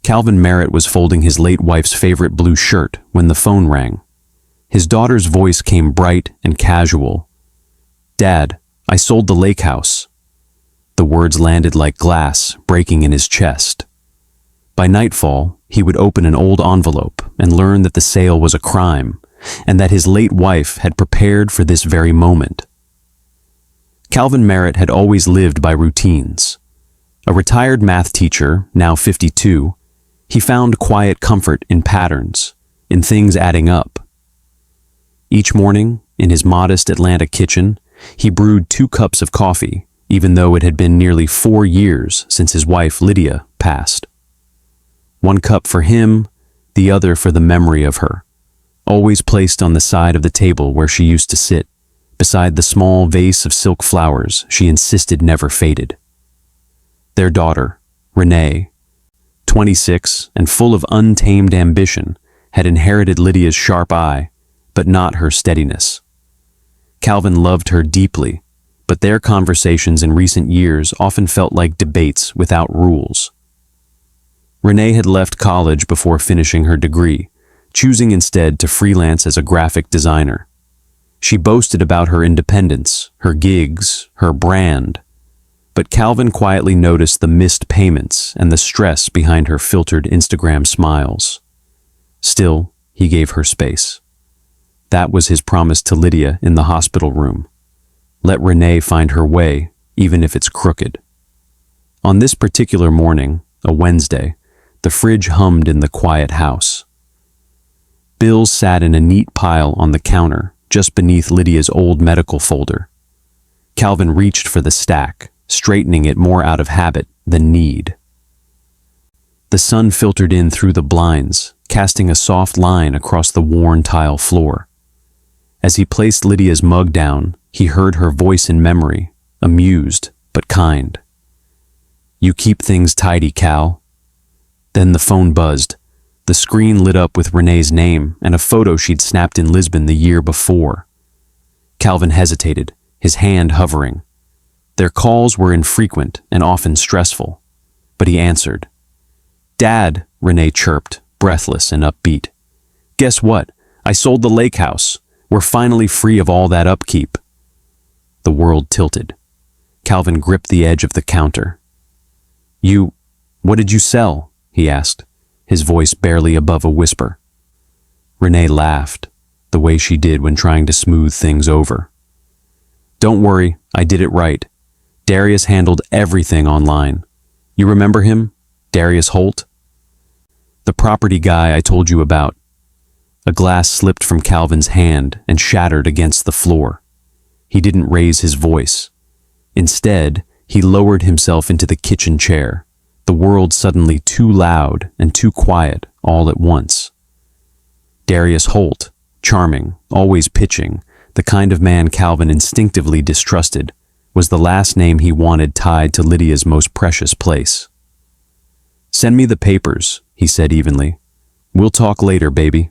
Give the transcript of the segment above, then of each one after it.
Calvin Merritt was folding his late wife's favorite blue shirt when the phone rang. His daughter's voice came bright and casual. "Dad, I sold the lake house." The words landed like glass, breaking in his chest. By nightfall, he would open an old envelope and learn that the sale was a crime, and that his late wife had prepared for this very moment. Calvin Merritt had always lived by routines. A retired math teacher, now 52, he found quiet comfort in patterns, in things adding up. Each morning, in his modest Atlanta kitchen, he brewed 2 cups of coffee, even though it had been nearly 4 years since his wife Lydia passed. 1 cup for him, the other for the memory of her, always placed on the side of the table where she used to sit, beside the small vase of silk flowers she insisted never faded. Their daughter, Renee, 26 and full of untamed ambition, had inherited Lydia's sharp eye, but not her steadiness. Calvin loved her deeply, but their conversations in recent years often felt like debates without rules. Renee had left college before finishing her degree, choosing instead to freelance as a graphic designer. She boasted about her independence, her gigs, her brand, but Calvin quietly noticed the missed payments and the stress behind her filtered Instagram smiles. Still, he gave her space. That was his promise to Lydia in the hospital room. Let Renee find her way, even if it's crooked. On this particular morning, a Wednesday, the fridge hummed in the quiet house. Bills sat in a neat pile on the counter, just beneath Lydia's old medical folder. Calvin reached for the stack, straightening it more out of habit than need. The sun filtered in through the blinds, casting a soft line across the worn tile floor. As he placed Lydia's mug down, he heard her voice in memory, amused but kind. "You keep things tidy, Cal." Then the phone buzzed. The screen lit up with Renee's name and a photo she'd snapped in Lisbon the year before. Calvin hesitated, his hand hovering. Their calls were infrequent and often stressful, but he answered. "Dad," Renee chirped, breathless and upbeat. "Guess what? I sold the lake house. We're finally free of all that upkeep." The world tilted. Calvin gripped the edge of the counter. What did you sell?" he asked, his voice barely above a whisper. Renee laughed, the way she did when trying to smooth things over. "Don't worry, I did it right. Darius handled everything online. You remember him? Darius Holt? The property guy I told you about." A glass slipped from Calvin's hand and shattered against the floor. He didn't raise his voice. Instead, he lowered himself into the kitchen chair, the world suddenly too loud and too quiet all at once. Darius Holt, charming, always pitching, the kind of man Calvin instinctively distrusted, was the last name he wanted tied to Lydia's most precious place. "Send me the papers," he said evenly. "We'll talk later, baby."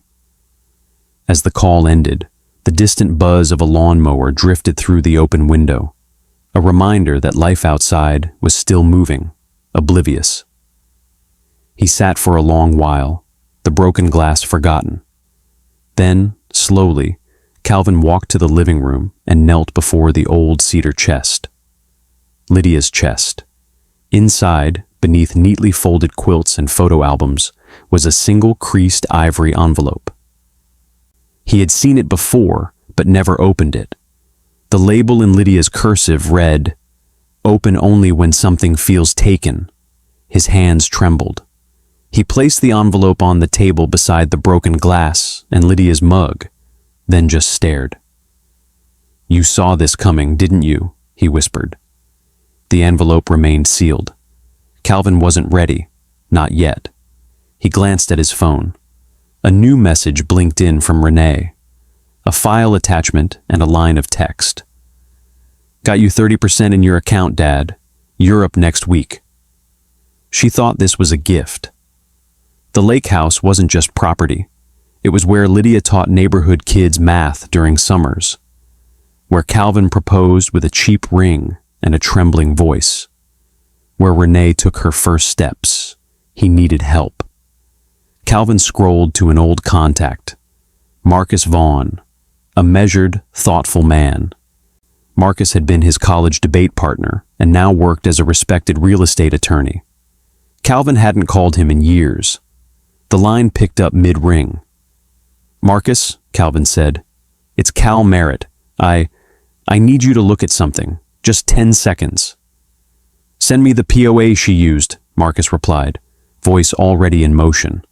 As the call ended, the distant buzz of a lawnmower drifted through the open window, a reminder that life outside was still moving, oblivious. He sat for a long while, the broken glass forgotten. Then, slowly, Calvin walked to the living room and knelt before the old cedar chest. Lydia's chest. Inside, beneath neatly folded quilts and photo albums, was a single creased ivory envelope. He had seen it before, but never opened it. The label in Lydia's cursive read, "Open only when something feels taken." His hands trembled. He placed the envelope on the table beside the broken glass and Lydia's mug, then just stared. "You saw this coming, didn't you?" he whispered. The envelope remained sealed. Calvin wasn't ready, not yet. He glanced at his phone. A new message blinked in from Renee. A file attachment and a line of text. "Got you 30% in your account, Dad. Europe next week." She thought this was a gift. The lake house wasn't just property. It was where Lydia taught neighborhood kids math during summers, where Calvin proposed with a cheap ring and a trembling voice, where Renee took her first steps. He needed help. Calvin scrolled to an old contact. Marcus Vaughn, a measured, thoughtful man. Marcus had been his college debate partner and now worked as a respected real estate attorney. Calvin hadn't called him in years. The line picked up mid-ring. "Marcus," Calvin said, "it's Cal Merritt. I need you to look at something. Just 10 seconds. "Send me the POA she used," Marcus replied, voice already in motion.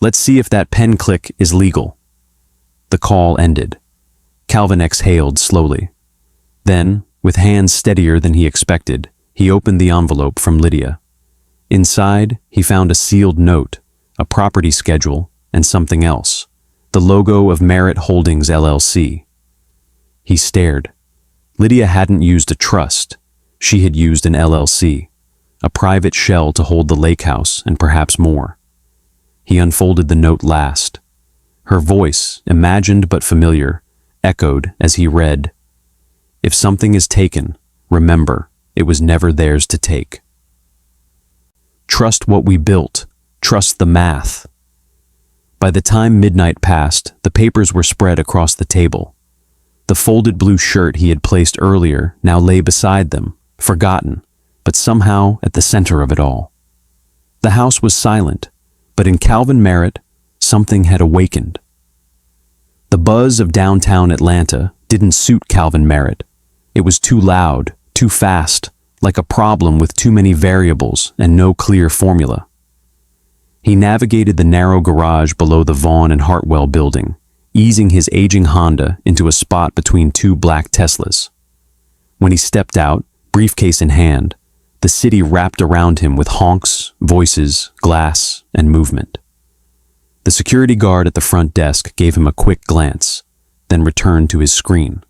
"Let's see if that pen click is legal." The call ended. Calvin exhaled slowly. Then, with hands steadier than he expected, he opened the envelope from Lydia. Inside, he found a sealed note, a property schedule, and something else, the logo of Merritt Holdings LLC. He stared. Lydia hadn't used a trust. She had used an LLC, a private shell to hold the lake house and perhaps more. He unfolded the note last. Her voice, imagined but familiar, echoed as he read, "If something is taken, remember, it was never theirs to take. Trust what we built. Trust the math." By the time midnight passed, the papers were spread across the table. The folded blue shirt he had placed earlier now lay beside them, forgotten, but somehow at the center of it all. The house was silent, but in Calvin Merritt, something had awakened. The buzz of downtown Atlanta didn't suit Calvin Merritt. It was too loud, too fast, like a problem with too many variables and no clear formula. He navigated the narrow garage below the Vaughn and Hartwell building, easing his aging Honda into a spot between two black Teslas. When he stepped out, briefcase in hand, the city wrapped around him with honks, voices, glass, and movement. The security guard at the front desk gave him a quick glance, then returned to his screen.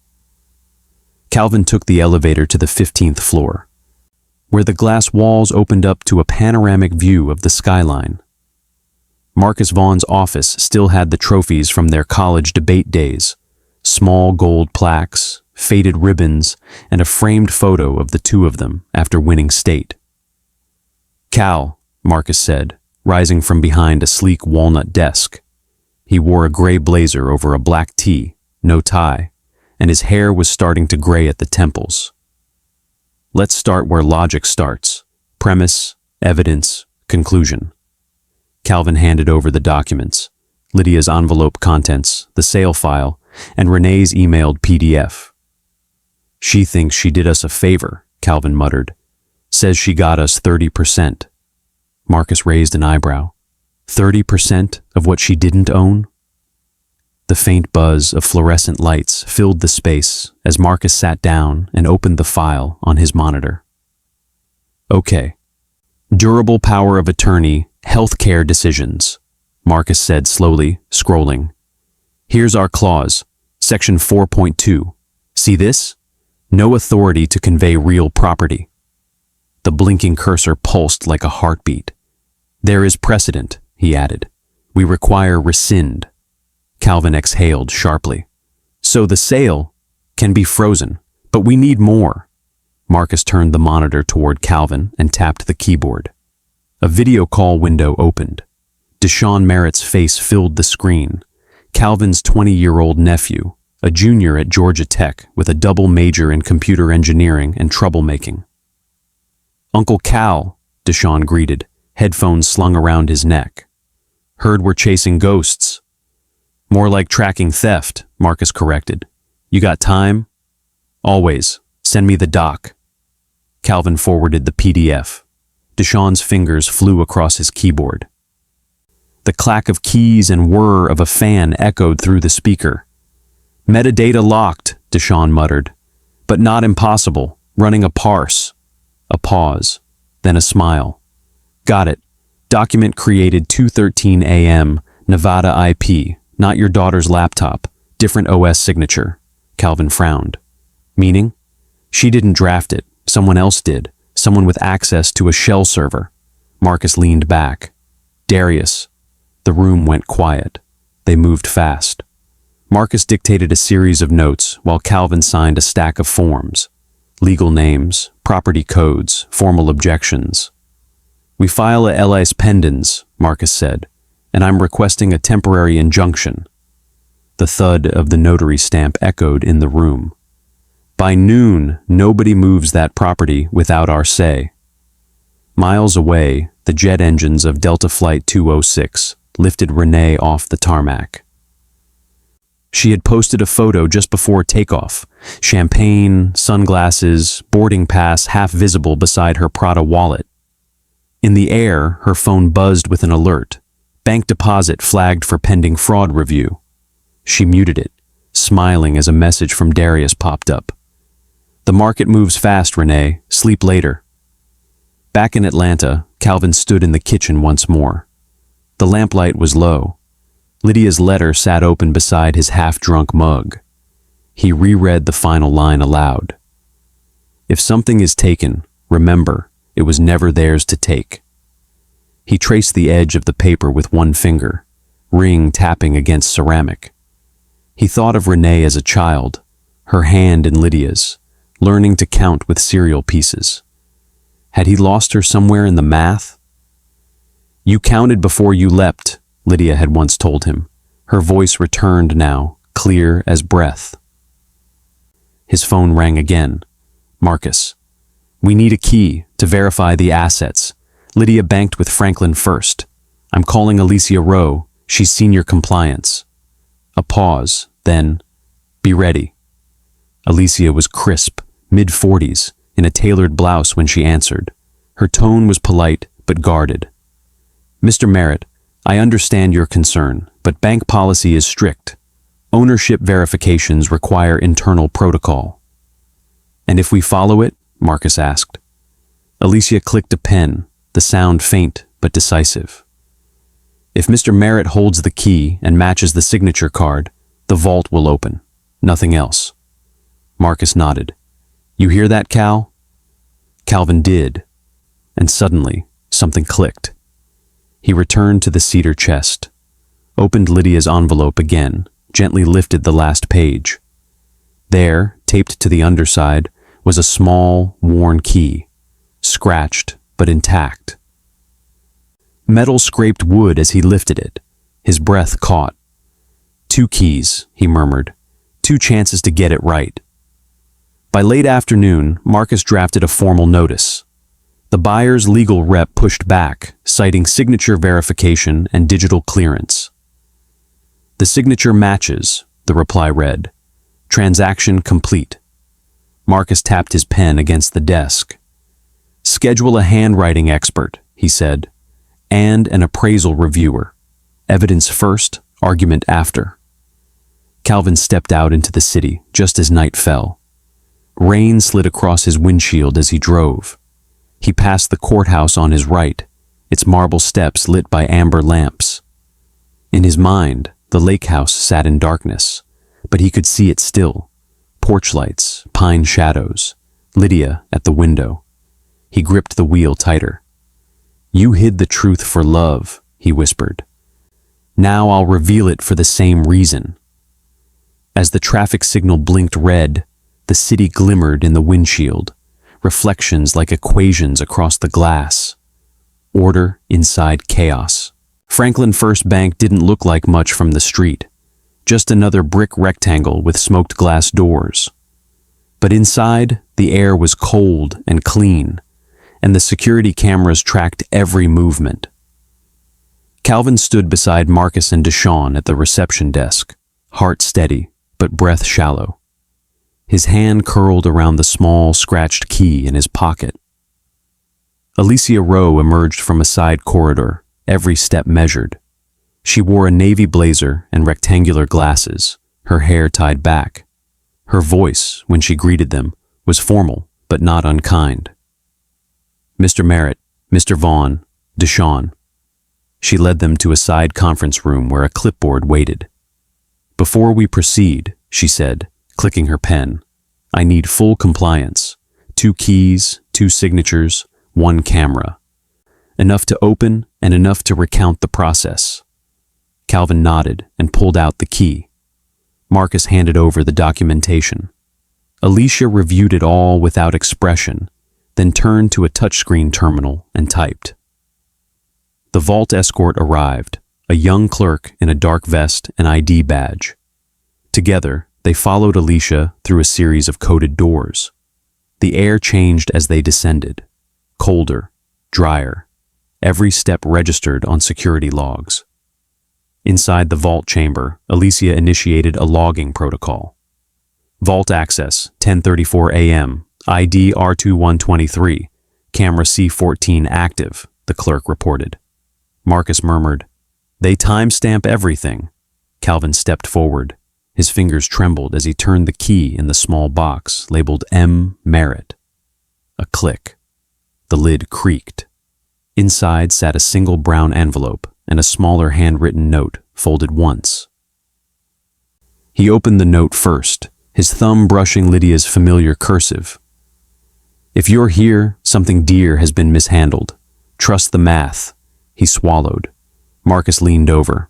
Calvin took the elevator to the 15th floor, where the glass walls opened up to a panoramic view of the skyline. Marcus Vaughn's office still had the trophies from their college debate days, small gold plaques, faded ribbons, and a framed photo of the two of them after winning state. "Cal," Marcus said, rising from behind a sleek walnut desk. He wore a gray blazer over a black tee, no tie, and his hair was starting to gray at the temples. "Let's start where logic starts. Premise, evidence, conclusion." Calvin handed over the documents, Lydia's envelope contents, the sale file, and Renee's emailed PDF. "She thinks she did us a favor," Calvin muttered. "Says she got us 30%. Marcus raised an eyebrow. 30% of what she didn't own? The faint buzz of fluorescent lights filled the space as Marcus sat down and opened the file on his monitor. "Okay. Durable power of attorney, healthcare decisions," Marcus said slowly, scrolling. "Here's our clause, section 4.2. See this? No authority to convey real property." The blinking cursor pulsed like a heartbeat. "There is precedent," he added. "We require rescind." Calvin exhaled sharply. "So the sale can be frozen, but we need more." Marcus turned the monitor toward Calvin and tapped the keyboard. A video call window opened. Deshaun Merritt's face filled the screen. Calvin's 20-year-old nephew, a junior at Georgia Tech with a double major in computer engineering and troublemaking. "Uncle Cal," Deshaun greeted, headphones slung around his neck. "Heard we're chasing ghosts." "More like tracking theft," Marcus corrected. "You got time?" "Always. Send me the doc." Calvin forwarded the PDF. Deshaun's fingers flew across his keyboard. The clack of keys and whir of a fan echoed through the speaker. "Metadata locked," Deshaun muttered. "But not impossible. Running a parse." A pause, then a smile. "Got it. Document created 2:13 a.m., Nevada IP, not your daughter's laptop, different OS signature." Calvin frowned. "Meaning?" "She didn't draft it. Someone else did. Someone with access to a shell server." Marcus leaned back. "Darius." The room went quiet. They moved fast. Marcus dictated a series of notes while Calvin signed a stack of forms. Legal names, property codes, formal objections. "We file a LIS pendens," Marcus said. and I'm requesting a temporary injunction." The thud of the notary stamp echoed in the room. "By noon, nobody moves that property without our say." Miles away, the jet engines of Delta Flight 206 lifted Renee off the tarmac. She had posted a photo just before takeoff, champagne, sunglasses, boarding pass half visible beside her Prada wallet. In the air, her phone buzzed with an alert. Bank deposit flagged for pending fraud review. She muted it, smiling as a message from Darius popped up. "The market moves fast, Renee. Sleep later." Back in Atlanta, Calvin stood in the kitchen once more. The lamplight was low. Lydia's letter sat open beside his half-drunk mug. He reread the final line aloud. "If something is taken, remember, it was never theirs to take." He traced the edge of the paper with one finger, ring tapping against ceramic. He thought of Renee as a child, her hand in Lydia's, learning to count with cereal pieces. Had he lost her somewhere in the math? "You counted before you leapt," Lydia had once told him. Her voice returned now, clear as breath. His phone rang again. "Marcus, we need a key to verify the assets. Lydia banked with Franklin first. I'm calling Alicia Rowe. She's senior compliance." A pause, then, "Be ready." Alicia was crisp, mid-40s, in a tailored blouse when she answered. Her tone was polite but guarded. "Mr. Merritt, I understand your concern, but bank policy is strict. Ownership verifications require internal protocol." "And if we follow it?" Marcus asked. Alicia clicked a pen, the sound faint but decisive. "If Mr. Merritt holds the key and matches the signature card, the vault will open. Nothing else." Marcus nodded. "You hear that, Cal?" Calvin did, and suddenly something clicked. He returned to the cedar chest, opened Lydia's envelope again, gently lifted the last page. There, taped to the underside, was a small, worn key, scratched but intact. Metal scraped wood as he lifted it. His breath caught. "2 keys," he murmured. "2 chances to get it right." By late afternoon, Marcus drafted a formal notice. The buyer's legal rep pushed back, citing signature verification and digital clearance. "The signature matches," the reply read. "Transaction complete." Marcus tapped his pen against the desk. "Schedule a handwriting expert," he said, "and an appraisal reviewer. Evidence first, argument after." Calvin stepped out into the city just as night fell. Rain slid across his windshield as he drove. He passed the courthouse on his right, its marble steps lit by amber lamps. In his mind, the lake house sat in darkness, but he could see it still. Porch lights, pine shadows, Lydia at the window. He gripped the wheel tighter. "You hid the truth for love," he whispered. "Now I'll reveal it for the same reason." As the traffic signal blinked red, the city glimmered in the windshield, reflections like equations across the glass. Order inside chaos. Franklin First Bank didn't look like much from the street, just another brick rectangle with smoked glass doors. But inside, the air was cold and clean, and the security cameras tracked every movement. Calvin stood beside Marcus and Deshawn at the reception desk, heart steady, but breath shallow. His hand curled around the small, scratched key in his pocket. Alicia Rowe emerged from a side corridor, every step measured. She wore a navy blazer and rectangular glasses, her hair tied back. Her voice, when she greeted them, was formal but not unkind. "Mr. Merritt, Mr. Vaughn, Deshawn." She led them to a side conference room where a clipboard waited. "Before we proceed," she said, clicking her pen, "I need full compliance. 2 keys, 2 signatures, 1 camera. Enough to open and enough to recount the process." Calvin nodded and pulled out the key. Marcus handed over the documentation. Alicia reviewed it all without expression, then turned to a touchscreen terminal and typed. The vault escort arrived, a young clerk in a dark vest and ID badge. Together, they followed Alicia through a series of coded doors. The air changed as they descended. Colder, drier. Every step registered on security logs. Inside the vault chamber, Alicia initiated a logging protocol. Vault access, 10:34 a.m., ID R2123, camera C14 active, the clerk reported. Marcus murmured, "They timestamp everything." Calvin stepped forward. His fingers trembled as he turned the key in the small box labeled M. Merritt. A click. The lid creaked. Inside sat a single brown envelope and a smaller handwritten note folded once. He opened the note first, his thumb brushing Lydia's familiar cursive. "If you're here, something dear has been mishandled. Trust the math." He swallowed. Marcus leaned over.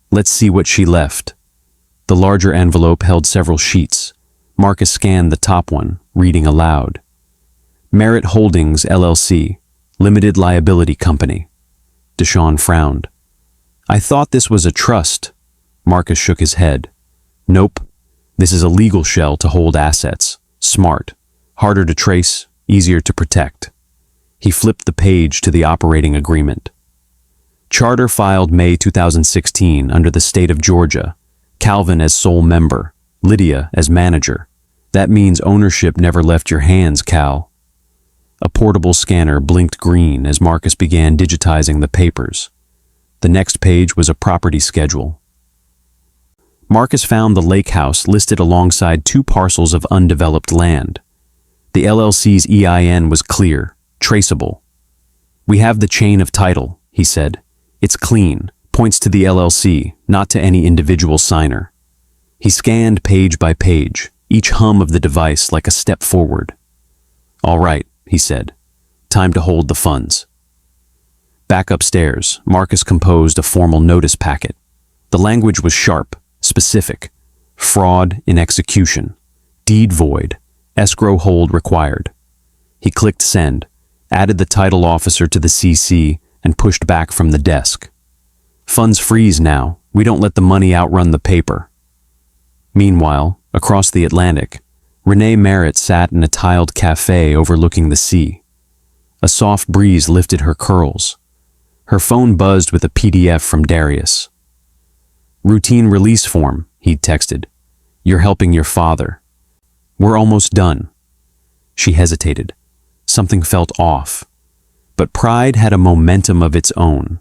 "Let's see what she left." The larger envelope held several sheets. Marcus scanned the top one, reading aloud. "Merritt Holdings, LLC, Limited Liability Company." Deshawn frowned. "I thought this was a trust." Marcus shook his head. "Nope. This is a legal shell to hold assets. Smart. Harder to trace, easier to protect." He flipped the page to the operating agreement. Charter filed May 2016 under the state of Georgia. Calvin as sole member, Lydia as manager. That means ownership never left your hands, Cal. A portable scanner blinked green as Marcus began digitizing the papers. The next page was a property schedule. Marcus found the lake house listed alongside 2 parcels of undeveloped land. The LLC's EIN was clear, traceable. "We have the chain of title," he said. "It's clean, points to the LLC, not to any individual signer." He scanned page by page, each hum of the device like a step forward. "All right," he said. "Time to hold the funds." Back upstairs, Marcus composed a formal notice packet. The language was sharp, specific. Fraud in execution. Deed void. Escrow hold required. He clicked send, added the title officer to the CC, and pushed back from the desk. "Funds freeze now. We don't let the money outrun the paper." Meanwhile, across the Atlantic, Renee Merritt sat in a tiled cafe overlooking the sea. A soft breeze lifted her curls. Her phone buzzed with a PDF from Darius. "Routine release form," he'd texted. "You're helping your father." "We're almost done." She hesitated. Something felt off. But pride had a momentum of its own.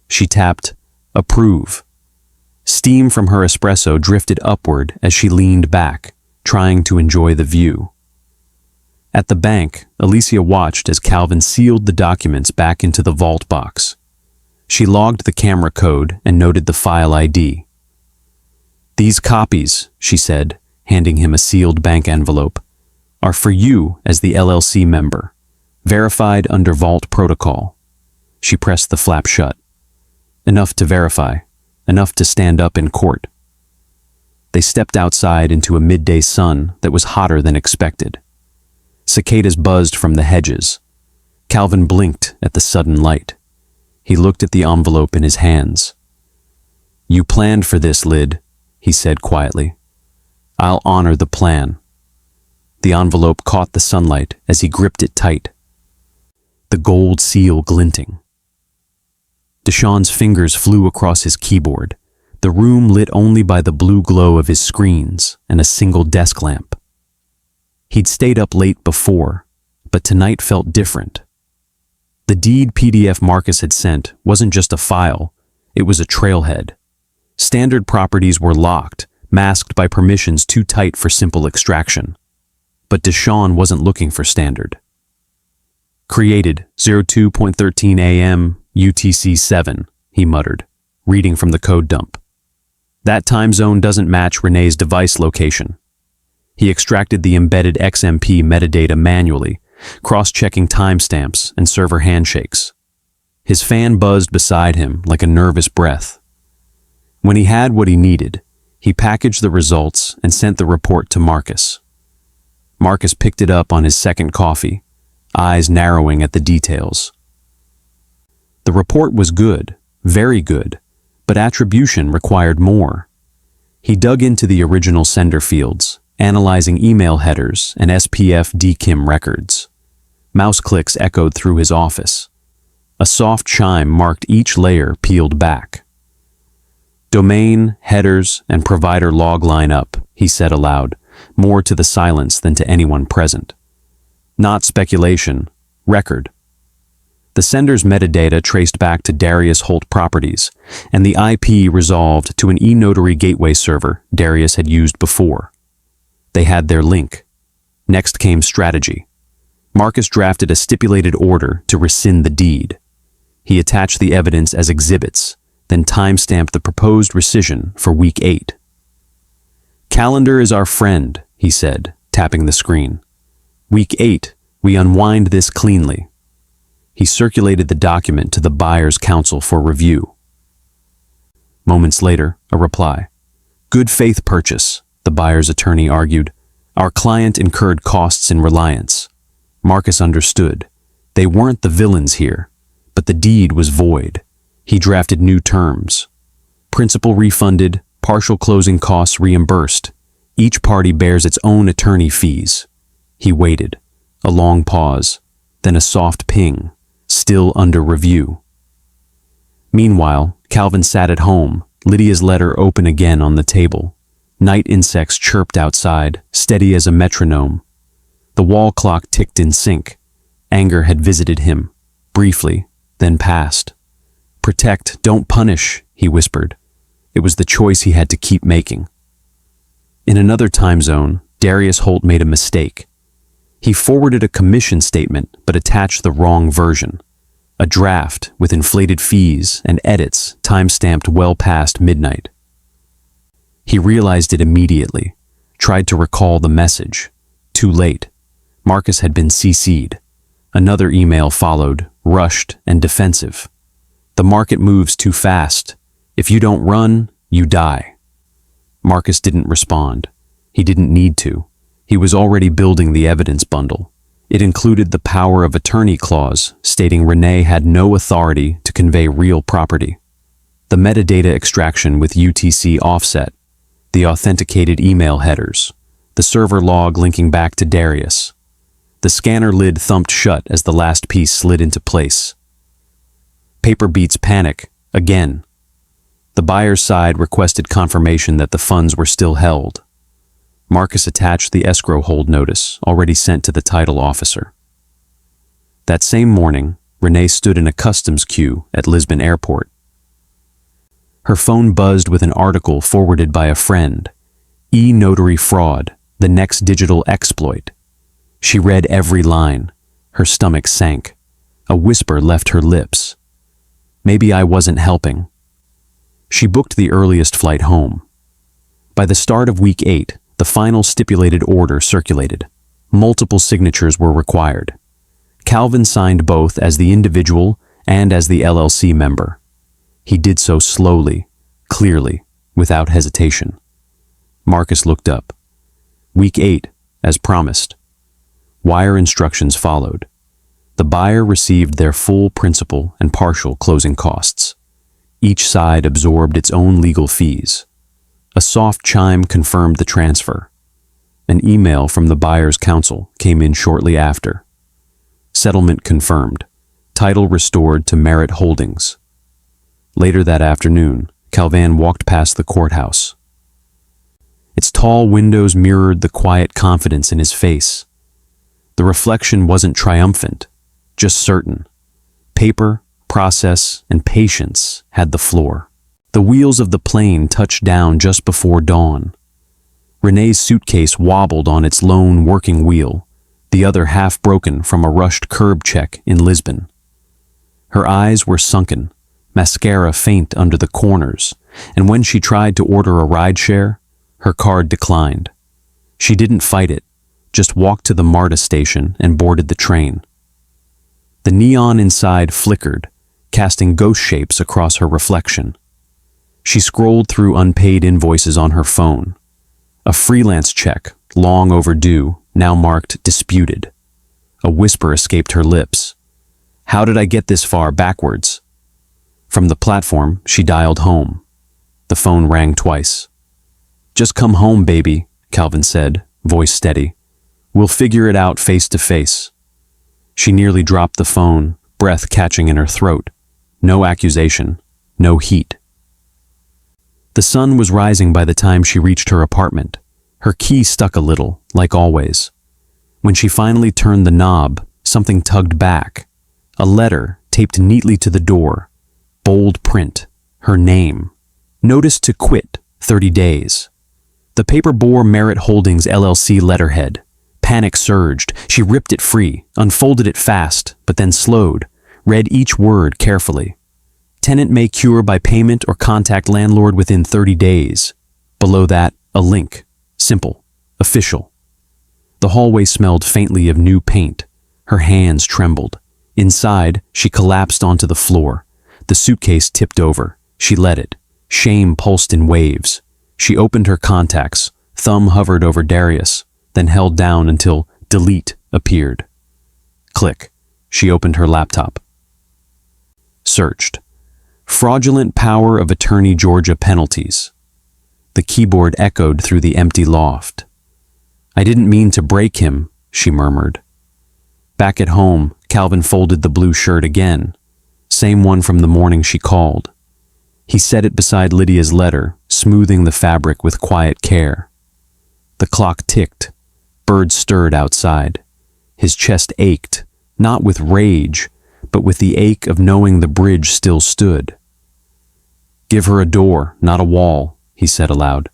She tapped approve. Steam from her espresso drifted upward as she leaned back, trying to enjoy the view. At the bank, Alicia watched as Calvin sealed the documents back into the vault box. She logged the camera code and noted the file ID. "These copies," she said, handing him a sealed bank envelope, "are for you as the LLC member, verified under vault protocol." She pressed the flap shut. Enough to verify, enough to stand up in court. They stepped outside into a midday sun that was hotter than expected. Cicadas buzzed from the hedges. Calvin blinked at the sudden light. He looked at the envelope in his hands. "You planned for this, Lyd," he said quietly. "I'll honor the plan." The envelope caught the sunlight as he gripped it tight, the gold seal glinting. Deshawn's fingers flew across his keyboard, the room lit only by the blue glow of his screens and a single desk lamp. He'd stayed up late before, but tonight felt different. The deed PDF Marcus had sent wasn't just a file, it was a trailhead. Standard properties were locked, masked by permissions too tight for simple extraction. But Deshawn wasn't looking for standard. "Created 02:13 a.m. UTC 7, he muttered, reading from the code dump. That time zone doesn't match Renee's device location. He extracted the embedded XMP metadata manually, cross-checking timestamps and server handshakes. His fan buzzed beside him like a nervous breath. When he had what he needed, he packaged the results and sent the report to Marcus. Marcus picked it up on his second coffee, eyes narrowing at the details. The report was good, very good, But attribution required more. He dug into the original sender fields, analyzing email headers and SPF DKIM records. Mouse clicks echoed through his office. A soft chime marked each layer peeled back. Domain, headers, and provider log line up, he said aloud, more to the silence than to anyone present. Not speculation, record. The sender's metadata traced back to Darius Holt Properties, and the IP resolved to an e-notary gateway server Darius had used before. They had their link. Next came strategy. Marcus drafted a stipulated order to rescind the deed. He attached the evidence as exhibits, then timestamped the proposed rescission for week 8. "Calendar is our friend," he said, tapping the screen. "Week 8, we unwind this cleanly." He circulated the document to the buyer's counsel for review. Moments later, a reply. "Good faith purchase," the buyer's attorney argued. "Our client incurred costs in reliance." Marcus understood. They weren't the villains here, but the deed was void. He drafted new terms. Principal refunded, partial closing costs reimbursed. Each party bears its own attorney fees. He waited. A long pause, then a soft ping, still under review. Meanwhile, Calvin sat at home, Lydia's letter open again on the table. Night insects chirped outside, steady as a metronome. The wall clock ticked in sync. Anger had visited him, briefly, then passed. "Protect, don't punish," he whispered. It was the choice he had to keep making. In another time zone, Darius Holt made a mistake. He forwarded a commission statement but attached the wrong version. A draft with inflated fees and edits time-stamped well past midnight. He realized it immediately, tried to recall the message. Too late. Marcus had been CC'd. Another email followed, rushed and defensive. "The market moves too fast. If you don't run, you die." Marcus didn't respond. He didn't need to. He was already building the evidence bundle. It included the power of attorney clause, stating Renee had no authority to convey real property. The metadata extraction with UTC offset, the authenticated email headers, the server log linking back to Darius. The scanner lid thumped shut as the last piece slid into place. Paper beats panic, again. The buyer's side requested confirmation that the funds were still held. Marcus attached the escrow hold notice, already sent to the title officer. That same morning, Renee stood in a customs queue at Lisbon Airport. Her phone buzzed with an article forwarded by a friend. E-notary fraud, the next digital exploit. She read every line. Her stomach sank. A whisper left her lips. Maybe I wasn't helping. She booked the earliest flight home. By the start of week 8, the final stipulated order circulated. Multiple signatures were required. Calvin signed both as the individual and as the LLC member. He did so slowly, clearly, without hesitation. Marcus looked up. Week 8, as promised. Wire instructions followed. The buyer received their full principal and partial closing costs. Each side absorbed its own legal fees. A soft chime confirmed the transfer. An email from the buyer's counsel came in shortly after. Settlement confirmed. Title restored to Merritt Holdings. Later that afternoon, Calvin walked past the courthouse. Its tall windows mirrored the quiet confidence in his face. The reflection wasn't triumphant, just certain. Paper, process, and patience had the floor. The wheels of the plane touched down just before dawn. Renee's suitcase wobbled on its lone working wheel, the other half broken from a rushed curb check in Lisbon. Her eyes were sunken, mascara faint under the corners, and when she tried to order a rideshare, her card declined. She didn't fight it, just walked to the MARTA station and boarded the train. The neon inside flickered, casting ghost shapes across her reflection. She scrolled through unpaid invoices on her phone. A freelance check, long overdue, now marked disputed. A whisper escaped her lips. How did I get this far backwards? From the platform, she dialed home. The phone rang twice. "Just come home, baby," Calvin said, voice steady. "We'll figure it out face to face." She nearly dropped the phone, breath catching in her throat. No accusation, no heat. The sun was rising by the time she reached her apartment. Her key stuck a little, like always. When she finally turned the knob, something tugged back. A letter taped neatly to the door. Bold print. Her name. Notice to quit, 30 days. The paper bore Merritt Holdings LLC letterhead. Panic surged. She ripped it free, unfolded it fast, but then slowed, read each word carefully. Tenant may cure by payment or contact landlord within 30 days. Below that, a link. Simple. Official. The hallway smelled faintly of new paint. Her hands trembled. Inside, she collapsed onto the floor. The suitcase tipped over. She let it. Shame pulsed in waves. She opened her contacts. Thumb hovered over Darius, then held down until delete appeared. Click. She opened her laptop. Searched. Fraudulent power of attorney Georgia penalties. The keyboard echoed through the empty loft. "I didn't mean to break him," she murmured. Back at home, Calvin folded the blue shirt again. Same one from the morning she called. He set it beside Lydia's letter, smoothing the fabric with quiet care. The clock ticked. Birds stirred outside. His chest ached, not with rage, but with the ache of knowing the bridge still stood. "Give her a door, not a wall," he said aloud.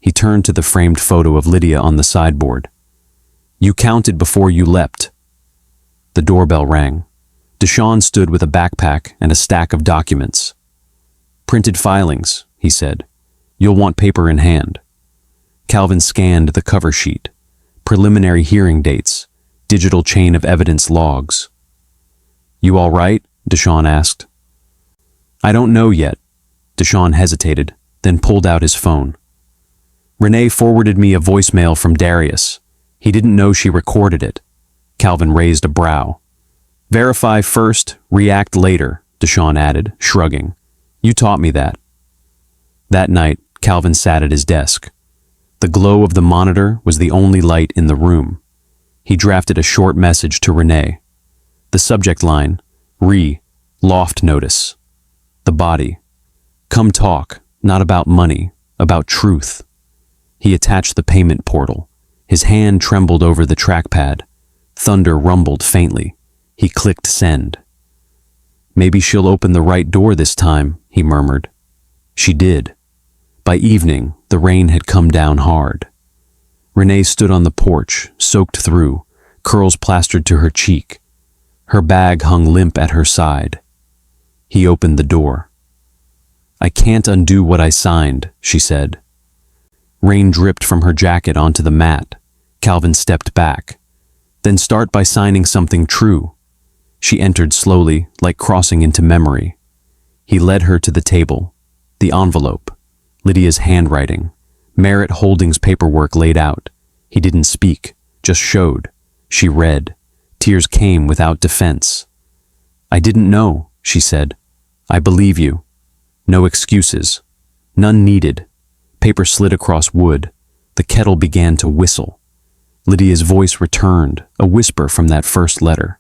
He turned to the framed photo of Lydia on the sideboard. "You counted before you leapt." The doorbell rang. Deshawn stood with a backpack and a stack of documents. "Printed filings," he said. "You'll want paper in hand." Calvin scanned the cover sheet. Preliminary hearing dates. Digital chain of evidence logs. "You all right?" Deshawn asked. "I don't know yet." Deshawn hesitated, then pulled out his phone. "Renee forwarded me a voicemail from Darius. He didn't know she recorded it." Calvin raised a brow. "Verify first, react later," Deshawn added, shrugging. "You taught me that." That night, Calvin sat at his desk. The glow of the monitor was the only light in the room. He drafted a short message to Renee. The subject line, loft notice. The body, come talk, not about money, about truth. He attached the payment portal. His hand trembled over the trackpad. Thunder rumbled faintly. He clicked send. "Maybe she'll open the right door this time," he murmured. She did. By evening, the rain had come down hard. Renee stood on the porch, soaked through, curls plastered to her cheek. Her bag hung limp at her side. He opened the door. "I can't undo what I signed," she said. Rain dripped from her jacket onto the mat. Calvin stepped back. "Then start by signing something true." She entered slowly, like crossing into memory. He led her to the table. The envelope. Lydia's handwriting. Merritt Holdings paperwork laid out. He didn't speak, just showed. She read. Tears came without defense. "I didn't know," she said. "I believe you. No excuses. None needed." Paper slid across wood. The kettle began to whistle. Lydia's voice returned, a whisper from that first letter.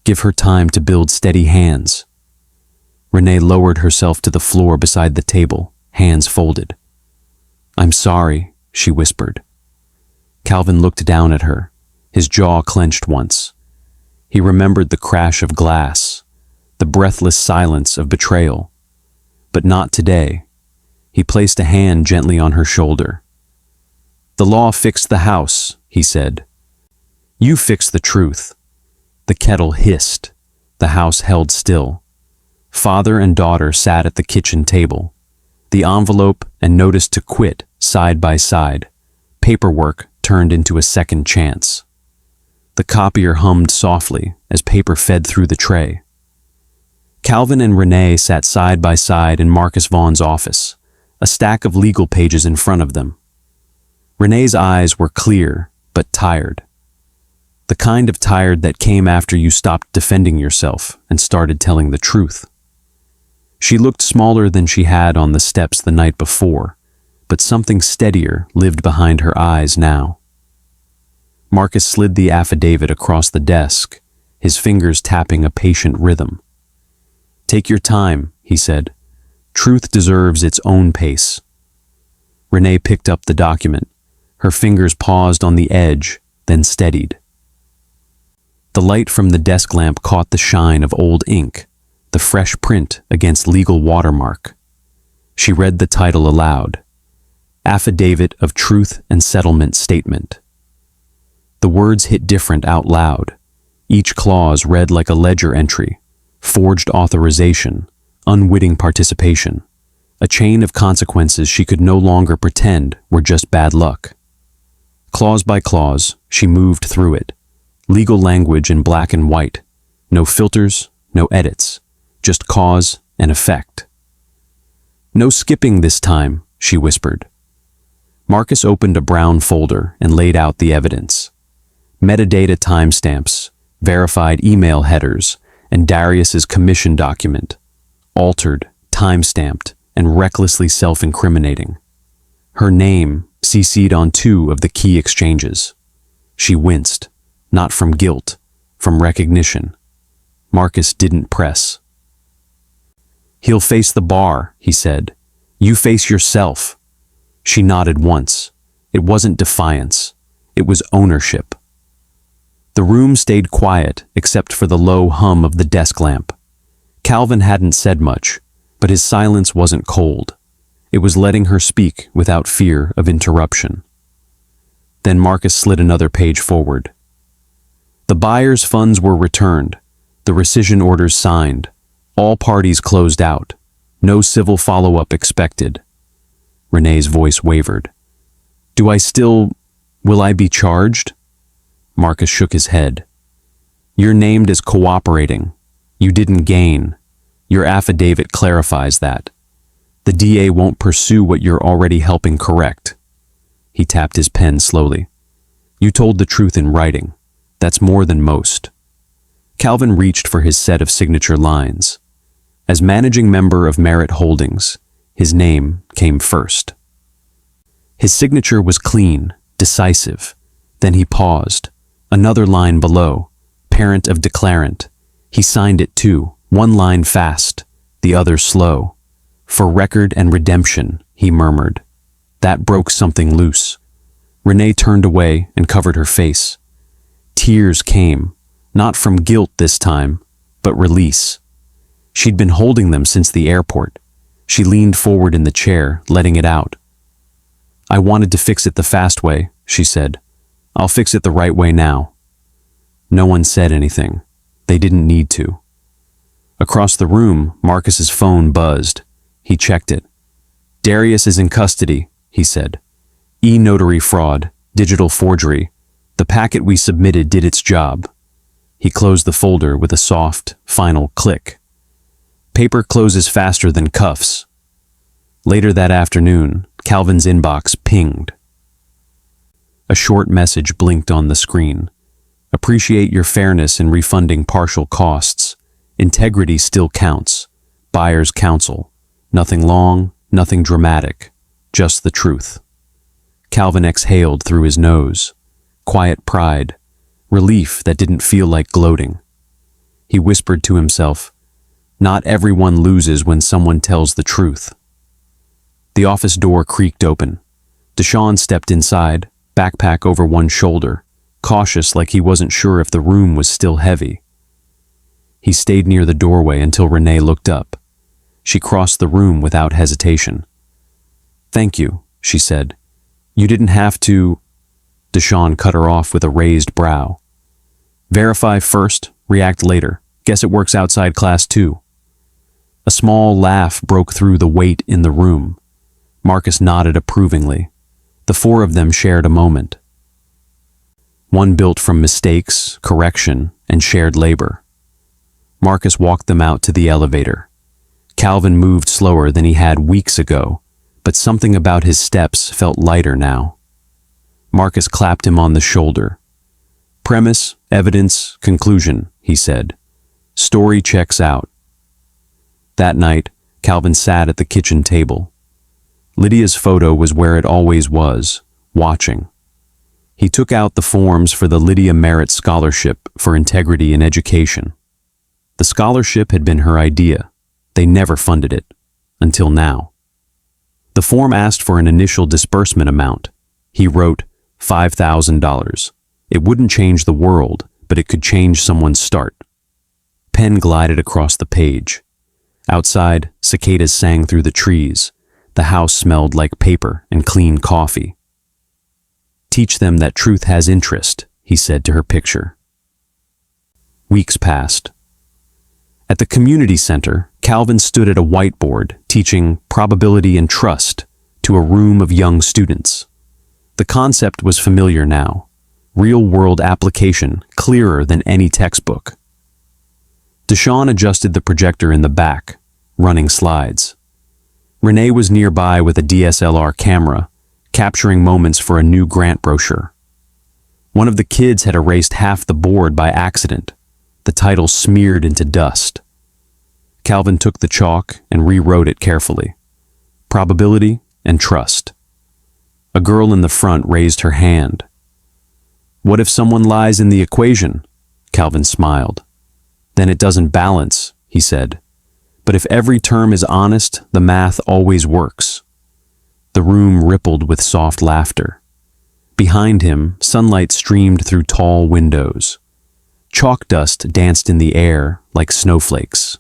"Give her time to build steady hands." Renee lowered herself to the floor beside the table, hands folded. "I'm sorry," she whispered. Calvin looked down at her. His jaw clenched once. He remembered the crash of glass, the breathless silence of betrayal. But not today. He placed a hand gently on her shoulder. "The law fixed the house," he said. "You fix the truth." The kettle hissed. The house held still. Father and daughter sat at the kitchen table. The envelope and notice to quit side by side. Paperwork turned into a second chance. The copier hummed softly as paper fed through the tray. Calvin and Renee sat side by side in Marcus Vaughn's office, a stack of legal pages in front of them. Renee's eyes were clear, but tired. The kind of tired that came after you stopped defending yourself and started telling the truth. She looked smaller than she had on the steps the night before, but something steadier lived behind her eyes now. Marcus slid the affidavit across the desk, his fingers tapping a patient rhythm. "Take your time," he said. "Truth deserves its own pace." Renee picked up the document. Her fingers paused on the edge, then steadied. The light from the desk lamp caught the shine of old ink, the fresh print against legal watermark. She read the title aloud. Affidavit of Truth and Settlement Statement. The words hit different out loud. Each clause read like a ledger entry, forged authorization, unwitting participation, a chain of consequences she could no longer pretend were just bad luck. Clause by clause, she moved through it, legal language in black and white, no filters, no edits, just cause and effect. "No skipping this time," she whispered. Marcus opened a brown folder and laid out the evidence. Metadata timestamps, verified email headers, and Darius's commission document, altered, time-stamped, and recklessly self-incriminating. Her name CC'd on 2 of the key exchanges. She winced, not from guilt, from recognition. Marcus didn't press. "He'll face the bar," he said. "You face yourself." She nodded once. It wasn't defiance. It was ownership. The room stayed quiet except for the low hum of the desk lamp. Calvin hadn't said much, but his silence wasn't cold. It was letting her speak without fear of interruption. Then Marcus slid another page forward. The buyer's funds were returned, the rescission orders signed, all parties closed out, no civil follow-up expected. Renee's voice wavered. Will I be charged?" Marcus shook his head. "You're named as cooperating. You didn't gain. Your affidavit clarifies that. The DA won't pursue what you're already helping correct." He tapped his pen slowly. "You told the truth in writing. That's more than most." Calvin reached for his set of signature lines. As managing member of Merritt Holdings, his name came first. His signature was clean, decisive. Then he paused. Another line below, parent of declarant. He signed it too, one line fast, the other slow. "For record and redemption," he murmured. That broke something loose. Renee turned away and covered her face. Tears came, not from guilt this time, but release. She'd been holding them since the airport. She leaned forward in the chair, letting it out. "I wanted to fix it the fast way," she said. "I'll fix it the right way now." No one said anything. They didn't need to. Across the room, Marcus's phone buzzed. He checked it. "Darius is in custody," he said. "E-notary fraud, digital forgery. The packet we submitted did its job." He closed the folder with a soft, final click. Paper closes faster than cuffs. Later that afternoon, Calvin's inbox pinged. A short message blinked on the screen. "Appreciate your fairness in refunding partial costs. Integrity still counts. Buyer's counsel. Nothing long, nothing dramatic. Just the truth." Calvin exhaled through his nose. Quiet pride. Relief that didn't feel like gloating. He whispered to himself, "Not everyone loses when someone tells the truth." The office door creaked open. Deshawn stepped inside, backpack over one shoulder, cautious like he wasn't sure if the room was still heavy. He stayed near the doorway until Renee looked up. She crossed the room without hesitation. "Thank you," she said. "You didn't have to—" Deshawn cut her off with a raised brow. "Verify first, react later. Guess it works outside class too." A small laugh broke through the weight in the room. Marcus nodded approvingly. The four of them shared a moment. One built from mistakes, correction, and shared labor. Marcus walked them out to the elevator. Calvin moved slower than he had weeks ago, but something about his steps felt lighter now. Marcus clapped him on the shoulder. "Premise, evidence, conclusion," he said. "Story checks out." That night, Calvin sat at the kitchen table. Lydia's photo was where it always was, watching. He took out the forms for the Lydia Merritt Scholarship for Integrity in Education. The scholarship had been her idea. They never funded it, until now. The form asked for an initial disbursement amount. He wrote $5,000. It wouldn't change the world, but it could change someone's start. Pen glided across the page. Outside, cicadas sang through the trees. The house smelled like paper and clean coffee. "Teach them that truth has interest," he said to her picture. Weeks passed. At the community center, Calvin stood at a whiteboard teaching probability and trust to a room of young students. The concept was familiar now. Real-world application, clearer than any textbook. Deshawn adjusted the projector in the back, running slides. Renee was nearby with a DSLR camera, capturing moments for a new grant brochure. One of the kids had erased half the board by accident, the title smeared into dust. Calvin took the chalk and rewrote it carefully. Probability and trust. A girl in the front raised her hand. "What if someone lies in the equation?" Calvin smiled. "Then it doesn't balance," he said. "But if every term is honest, the math always works." The room rippled with soft laughter. Behind him, sunlight streamed through tall windows. Chalk dust danced in the air like snowflakes.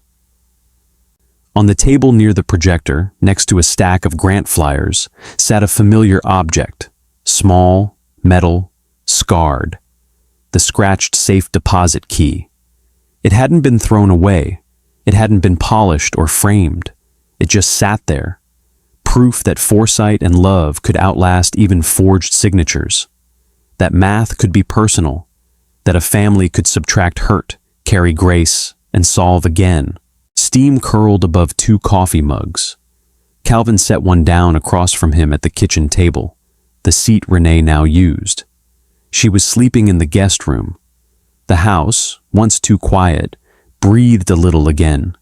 On the table near the projector, next to a stack of grant flyers, sat a familiar object, small, metal, scarred. The scratched safe deposit key. It hadn't been thrown away. It hadn't been polished or framed. It just sat there. Proof that foresight and love could outlast even forged signatures. That math could be personal. That a family could subtract hurt, carry grace, and solve again. Steam curled above 2 coffee mugs. Calvin set one down across from him at the kitchen table, the seat Renee now used. She was sleeping in the guest room. The house, once too quiet, breathed a little again.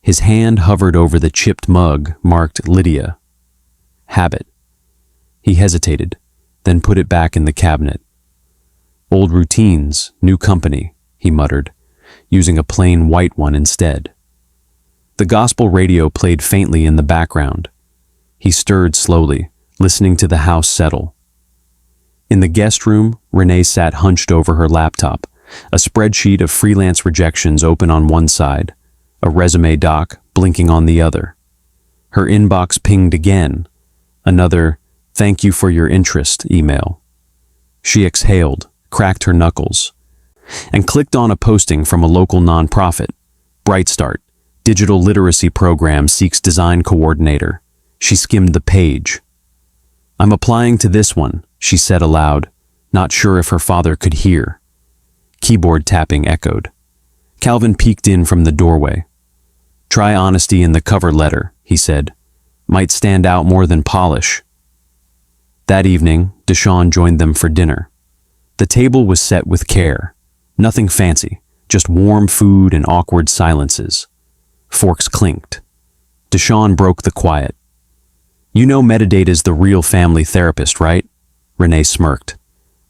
His hand hovered over the chipped mug marked Lydia. Habit. He hesitated, then put it back in the cabinet. "Old routines, new company," he muttered, using a plain white one instead. The gospel radio played faintly in the background. He stirred slowly, listening to the house settle. In the guest room, Renee sat hunched over her laptop, a spreadsheet of freelance rejections open on one side, a resume doc blinking on the other. Her inbox pinged again, another "thank you for your interest" email. She exhaled, cracked her knuckles, and clicked on a posting from a local nonprofit. Bright Start, digital literacy program seeks design coordinator. She skimmed the page. "I'm applying to this one," she said aloud, not sure if her father could hear. Keyboard tapping echoed. Calvin peeked in from the doorway. "Try honesty in the cover letter," he said. "Might stand out more than polish." That evening, Deshawn joined them for dinner. The table was set with care. Nothing fancy, just warm food and awkward silences. Forks clinked. Deshawn broke the quiet. "You know Metadata's the real family therapist, right?" Renee smirked.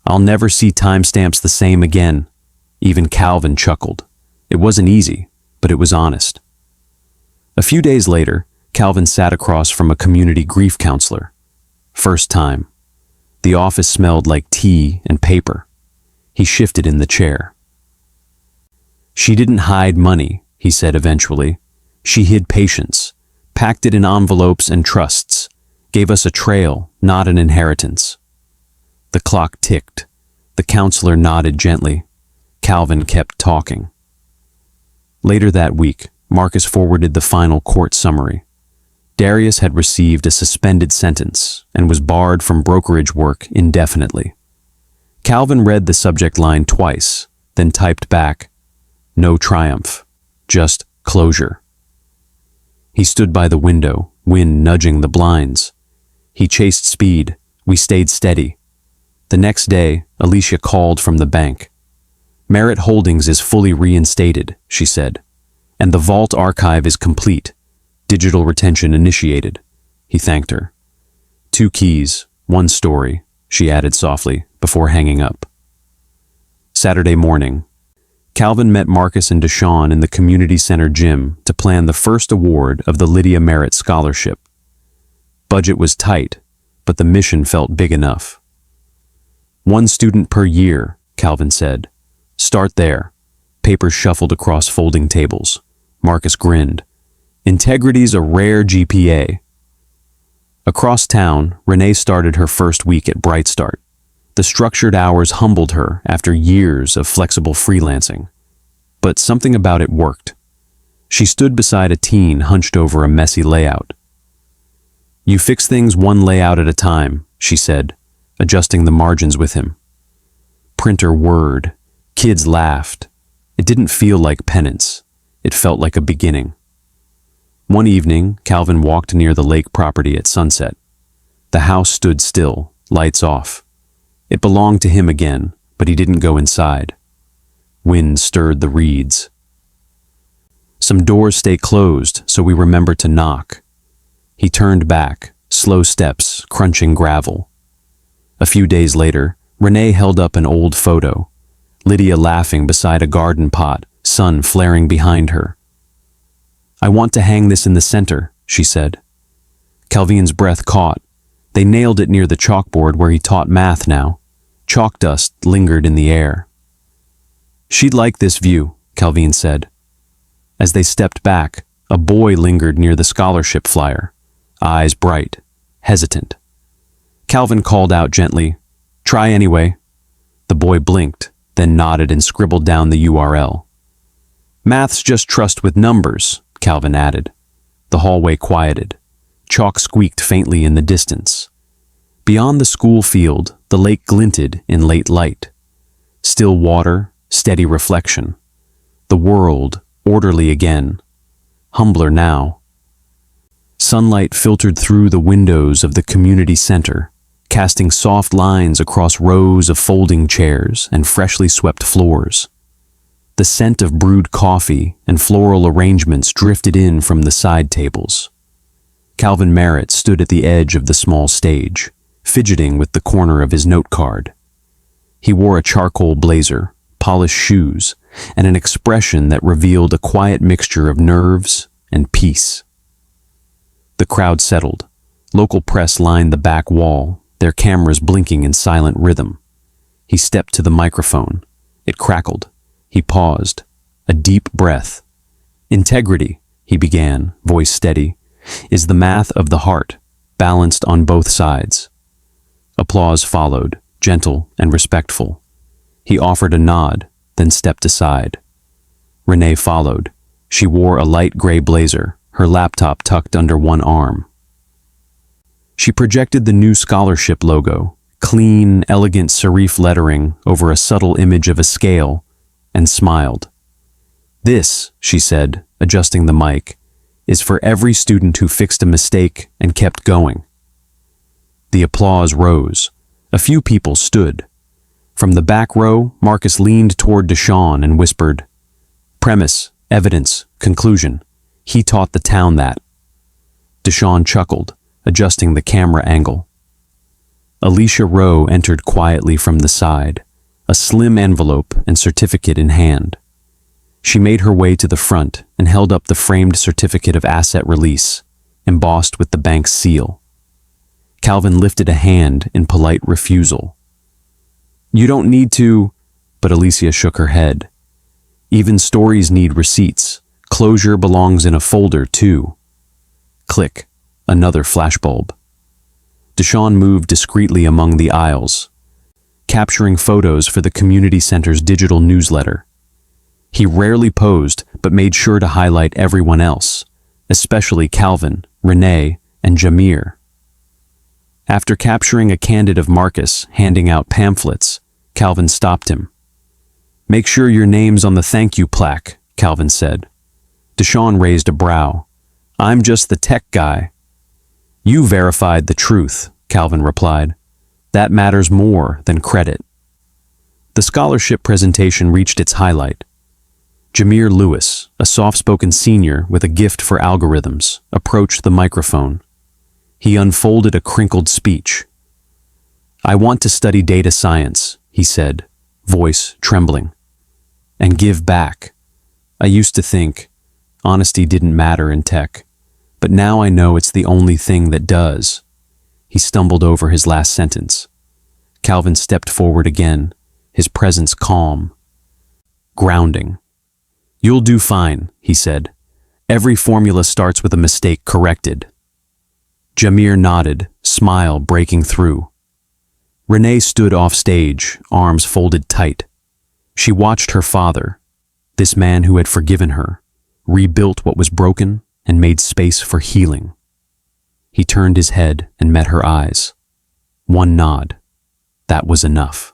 "I'll never see timestamps the same again." Even Calvin chuckled. It wasn't easy, but it was honest. A few days later, Calvin sat across from a community grief counselor. First time. The office smelled like tea and paper. He shifted in the chair. "She didn't hide money," he said eventually. "She hid patience, packed it in envelopes and trusts, gave us a trail, not an inheritance." The clock ticked. The counselor nodded gently. Calvin kept talking. Later that week, Marcus forwarded the final court summary. Darius had received a suspended sentence and was barred from brokerage work indefinitely. Calvin read the subject line twice, then typed back, "No triumph, just closure." He stood by the window, wind nudging the blinds. He chased speed. We stayed steady. The next day, Alicia called from the bank. "Merritt Holdings is fully reinstated," she said, "and the vault archive is complete. Digital retention initiated. He thanked her. 2 keys, 1 story, she added softly before hanging up. Saturday morning. Calvin met Marcus and Deshawn in the community center gym to plan the first award of the Lydia Merritt Scholarship. Budget was tight, but the mission felt big enough. 1 student per year, Calvin said. Start there. Papers shuffled across folding tables. Marcus grinned. Integrity's a rare GPA. Across town, Renee started her first week at Bright Start. The structured hours humbled her after years of flexible freelancing. But something about it worked. She stood beside a teen hunched over a messy layout. You fix things 1 layout at a time, she said, adjusting the margins with him. Printer whirred. Kids laughed. It didn't feel like penance. It felt like a beginning. One evening, Calvin walked near the lake property at sunset. The house stood still, lights off. It belonged to him again, but he didn't go inside. Wind stirred the reeds. Some doors stay closed, so we remember to knock. He turned back, slow steps, crunching gravel. A few days later, Renee held up an old photo. Lydia laughing beside a garden pot, sun flaring behind her. I want to hang this in the center, she said. Calvin's breath caught. They nailed it near the chalkboard where he taught math now. Chalk dust lingered in the air. She'd like this view, Calvin said. As they stepped back, a boy lingered near the scholarship flyer, eyes bright, hesitant. Calvin called out gently, Try anyway. The boy blinked, then nodded and scribbled down the URL. Math's just trust with numbers, Calvin added. The hallway quieted. Chalk squeaked faintly in the distance. Beyond the school field, the lake glinted in late light. Still water, steady reflection. The world, orderly again. Humbler now. Sunlight filtered through the windows of the community center, casting soft lines across rows of folding chairs and freshly swept floors. The scent of brewed coffee and floral arrangements drifted in from the side tables. Calvin Merritt stood at the edge of the small stage, fidgeting with the corner of his note card. He wore a charcoal blazer, polished shoes, and an expression that revealed a quiet mixture of nerves and peace. The crowd settled. Local press lined the back wall, their cameras blinking in silent rhythm. He stepped to the microphone. It crackled. He paused. A deep breath. Integrity, he began, voice steady, is the math of the heart, balanced on both sides. Applause followed, gentle and respectful. He offered a nod, then stepped aside. Renee followed. She wore a light gray blazer, her laptop tucked under one arm. She projected the new scholarship logo, clean, elegant serif lettering over a subtle image of a scale, and smiled. This, she said, adjusting the mic, is for every student who fixed a mistake and kept going. The applause rose. A few people stood. From the back row, Marcus leaned toward Deshawn and whispered, Premise, evidence, conclusion. He taught the town that. Deshawn chuckled, adjusting the camera angle. Alicia Rowe entered quietly from the side, a slim envelope and certificate in hand. She made her way to the front and held up the framed certificate of asset release, embossed with the bank's seal. Calvin lifted a hand in polite refusal. You don't need to, but Alicia shook her head. Even stories need receipts. Closure belongs in a folder, too. Click. Another flashbulb. Deshawn moved discreetly among the aisles, capturing photos for the community center's digital newsletter. He rarely posed, but made sure to highlight everyone else, especially Calvin, Renee, and Jameer. After capturing a candid of Marcus handing out pamphlets, Calvin stopped him. Make sure your name's on the thank you plaque, Calvin said. Deshawn raised a brow. I'm just the tech guy. You verified the truth, Calvin replied. That matters more than credit. The scholarship presentation reached its highlight. Jameer Lewis, a soft-spoken senior with a gift for algorithms, approached the microphone. He unfolded a crinkled speech. "I want to study data science," he said, voice trembling, "and give back. I used to think honesty didn't matter in tech, but now I know it's the only thing that does." He stumbled over his last sentence. Calvin stepped forward again, his presence calm, grounding. "You'll do fine," he said. "Every formula starts with a mistake corrected." Jameer nodded, smile breaking through. Renee stood off stage, arms folded tight. She watched her father, this man who had forgiven her, rebuilt what was broken and made space for healing. He turned his head and met her eyes. One nod. That was enough.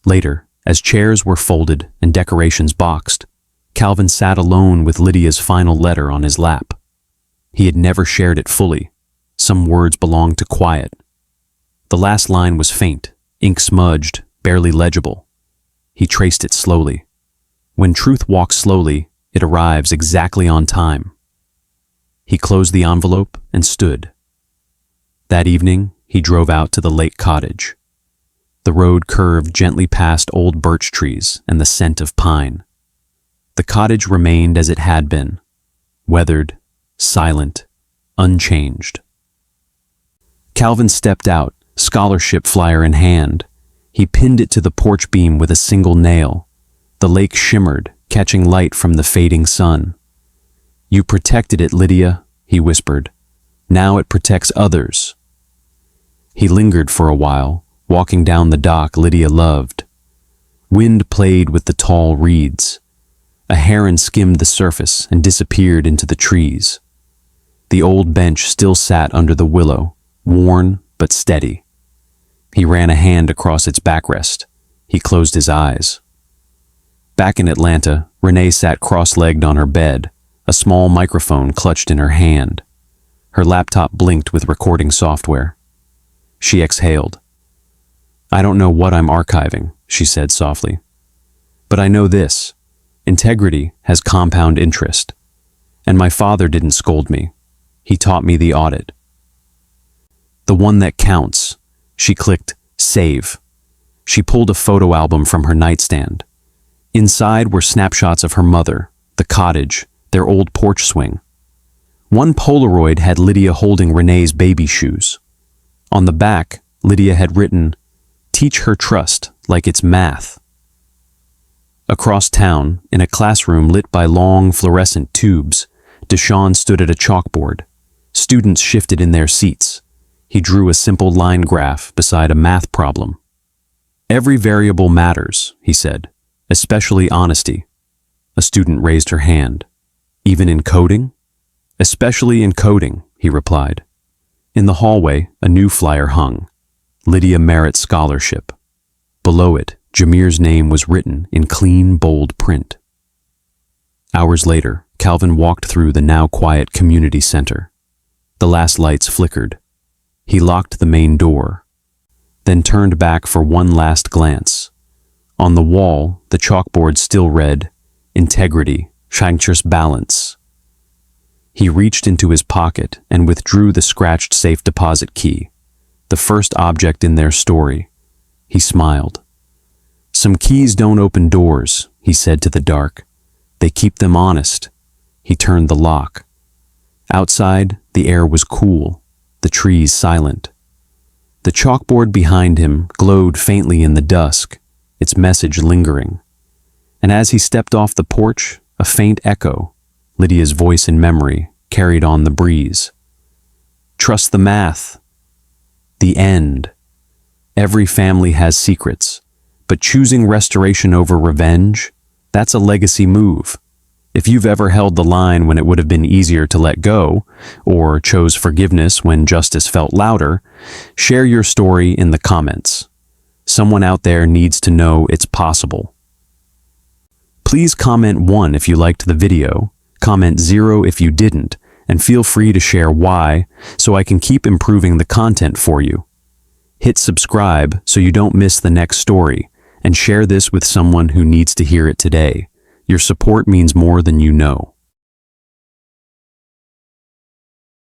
Later, as chairs were folded and decorations boxed, Calvin sat alone with Lydia's final letter on his lap. He had never shared it fully. Some words belonged to quiet. The last line was faint, ink smudged, barely legible. He traced it slowly. When truth walks slowly, it arrives exactly on time. He closed the envelope and stood. That evening, he drove out to the lake cottage. The road curved gently past old birch trees and the scent of pine. The cottage remained as it had been, weathered, silent, unchanged. Calvin stepped out, scholarship flyer in hand. He pinned it to the porch beam with a single nail. The lake shimmered, catching light from the fading sun. "You protected it, Lydia," he whispered. "Now it protects others." He lingered for a while, walking down the dock Lydia loved. Wind played with the tall reeds. A heron skimmed the surface and disappeared into the trees. The old bench still sat under the willow, worn but steady. He ran a hand across its backrest. He closed his eyes. Back in Atlanta, Renee sat cross-legged on her bed, a small microphone clutched in her hand. Her laptop blinked with recording software. She exhaled. "I don't know what I'm archiving," she said softly. "But I know this. Integrity has compound interest. And my father didn't scold me. He taught me the audit. The one that counts." She clicked save. She pulled a photo album from her nightstand. Inside were snapshots of her mother, the cottage, their old porch swing. One Polaroid had Lydia holding Renee's baby shoes. On the back, Lydia had written, "Teach her trust like it's math." Across town, in a classroom lit by long fluorescent tubes, Deshawn stood at a chalkboard. Students shifted in their seats. He drew a simple line graph beside a math problem. "Every variable matters," he said, "especially honesty." A student raised her hand. "Even in coding?" "Especially in coding," he replied. In the hallway, a new flyer hung. Lydia Merritt Scholarship. Below it, Jameer's name was written in clean, bold print. Hours later, Calvin walked through the now quiet community center. The last lights flickered. He locked the main door, then turned back for one last glance. On the wall, the chalkboard still read, "Integrity, Shankshur's balance." He reached into his pocket and withdrew the scratched safe deposit key, the first object in their story. He smiled. "Some keys don't open doors," he said to the dark. "They keep them honest." He turned the lock. Outside, the air was cool, the trees silent. The chalkboard behind him glowed faintly in the dusk, its message lingering. And as he stepped off the porch, a faint echo, Lydia's voice in memory, carried on the breeze. "Trust the math." The end. Every family has secrets, but choosing restoration over revenge, that's a legacy move. If you've ever held the line when it would have been easier to let go, or chose forgiveness when justice felt louder, share your story in the comments. Someone out there needs to know it's possible. Please comment 1 if you liked the video, comment 0 if you didn't, and feel free to share why so I can keep improving the content for you. Hit subscribe so you don't miss the next story, and share this with someone who needs to hear it today. Your support means more than you know.